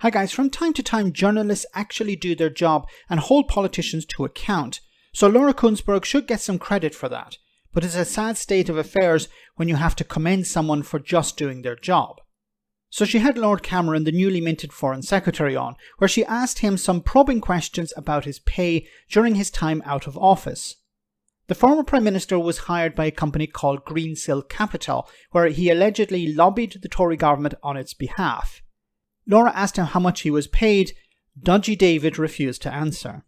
Hi guys, from time to time journalists actually do their job and hold politicians to account, so Laura Kuenssberg should get some credit for that, but it's a sad state of affairs when you have to commend someone for just doing their job. So she had Lord Cameron, the newly minted Foreign Secretary, on, where she asked him some probing questions about his pay during his time out of office. The former Prime Minister was hired by a company called Greensill Capital, where he allegedly lobbied the Tory government on its behalf. Laura asked him how much he was paid. Dodgy David refused to answer.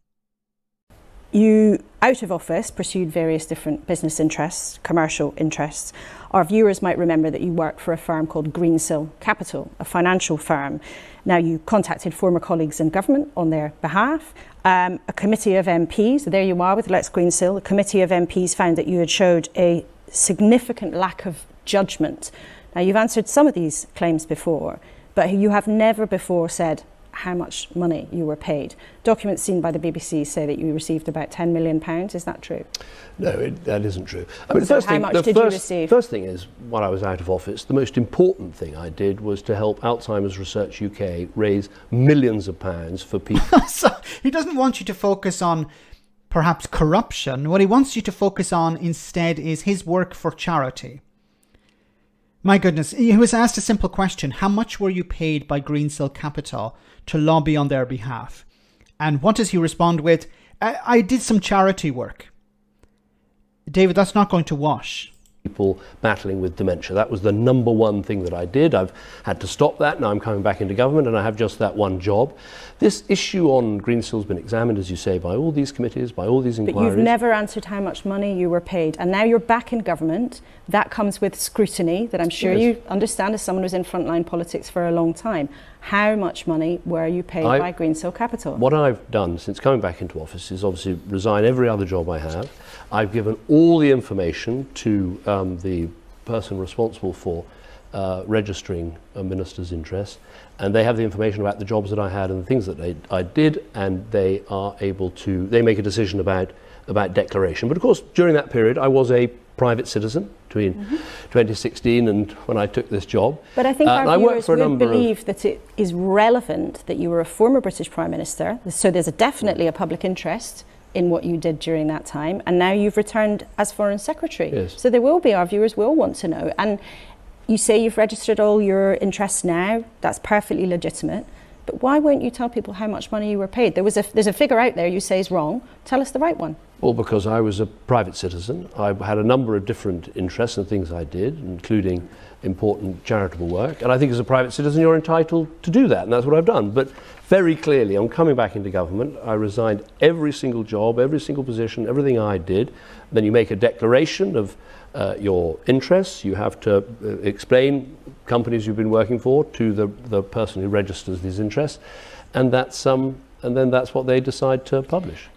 You, out of office, pursued various different business interests, commercial interests. Our viewers might remember that you worked for a firm called Greensill Capital, a financial firm. Now, you contacted former colleagues in government on their behalf. A committee of MPs, so there you are with Lex Greensill, a committee of MPs found that you had showed a significant lack of judgment. Now, you've answered some of these claims before, but you have never before said how much money you were paid. Documents seen by the BBC say that you received about £10 million. Is that true? No, that isn't true. I mean, so how much did you receive? First thing is, while I was out of office, the most important thing I did was to help Alzheimer's Research UK raise millions of pounds for people. So he doesn't want you to focus on perhaps corruption. What he wants you to focus on instead is his work for charity. My goodness, he was asked a simple question. How much were you paid by Greensill Capital to lobby on their behalf? And what does he respond with? I did some charity work. David, that's not going to wash. People battling with dementia. That was the number one thing that I did. I've had to stop that. Now I'm coming back into government and I have just that one job. This issue on Greensill has been examined, as you say, by all these committees, by all these inquiries. But you've never answered how much money you were paid. And now you're back in government. That comes with scrutiny that I'm sure you understand as someone who's in frontline politics for a long time. How much money were you paid by Greensill Capital? What I've done since coming back into office is obviously resign every other job I have. I've given all the information to the person responsible for registering a minister's interest, and they have the information about the jobs that I had and the things that I did, and they are able to, they make a decision about declaration. But of course, during that period, I was a private citizen between 2016 and when I took this job. But I think our viewers would believe that it is relevant that you were a former British Prime Minister, so there's definitely a public interest in what you did during that time, and now you've returned as Foreign Secretary. Yes. So there will be, our viewers will want to know. And you say you've registered all your interests now, that's perfectly legitimate, but why won't you tell people how much money you were paid? There's a figure out there you say is wrong. Tell us the right one. Well, because I was a private citizen. I had a number of different interests and things I did, including important charitable work. And I think as a private citizen, you're entitled to do that, and that's what I've done. But very clearly, on coming back into government, I resigned every single job, every single position, everything I did. Then you make a declaration of your interests. You have to explain companies you've been working for to the person who registers these interests, and then that's what they decide to publish.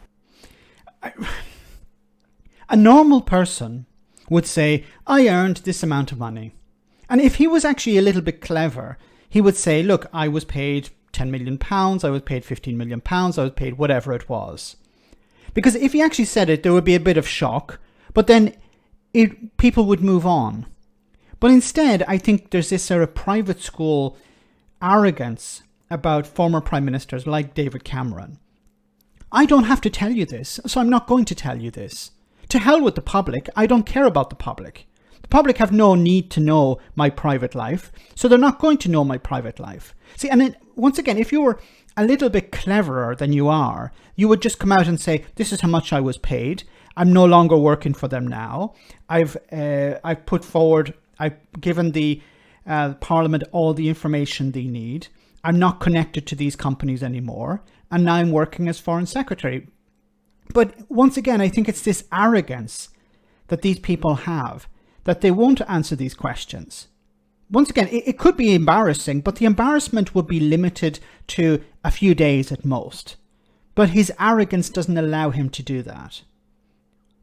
A normal person would say, I earned this amount of money. And if he was actually a little bit clever, he would say, look, I was paid £10 million, I was paid £15 million, I was paid whatever it was. Because if he actually said it, there would be a bit of shock, but then people would move on. But instead, I think there's this sort of private school arrogance about former prime ministers like David Cameron. I don't have to tell you this, so I'm not going to tell you this. To hell with the public. I don't care about the public. The public have no need to know my private life, so they're not going to know my private life. See, and then, once again, if you were a little bit cleverer than you are, you would just come out and say, this is how much I was paid. I'm no longer working for them now. I've given the Parliament all the information they need. I'm not connected to these companies anymore. And now I'm working as Foreign Secretary. But once again, I think it's this arrogance that these people have, that they won't answer these questions. Once again, it could be embarrassing, but the embarrassment would be limited to a few days at most. But his arrogance doesn't allow him to do that.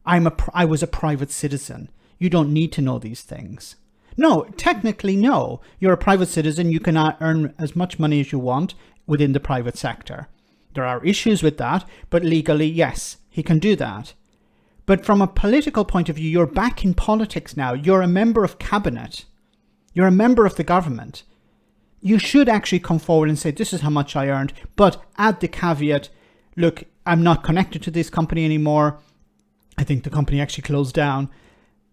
I was a private citizen. You don't need to know these things. No, technically no. You're a private citizen. You can earn as much money as you want within the private sector. There are issues with that, but legally, yes, he can do that. But from a political point of view, you're back in politics now. You're a member of cabinet. You're a member of the government. you should actually come forward and say, this is how much I earned, but add the caveat, look, I'm not connected to this company anymore. I think the company actually closed down.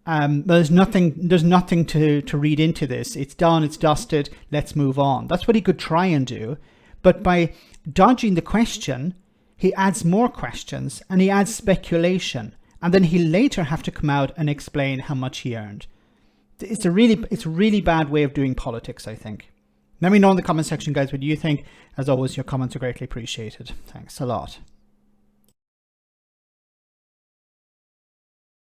There's nothing to read into this. It's done, it's dusted, let's move on. That's what he could try and do. But by dodging the question, he adds more questions and he adds speculation. And then he'll later have to come out and explain how much he earned. It's a really bad way of doing politics, I think. Let me know in the comment section, guys, what you think. As always, your comments are greatly appreciated. Thanks a lot.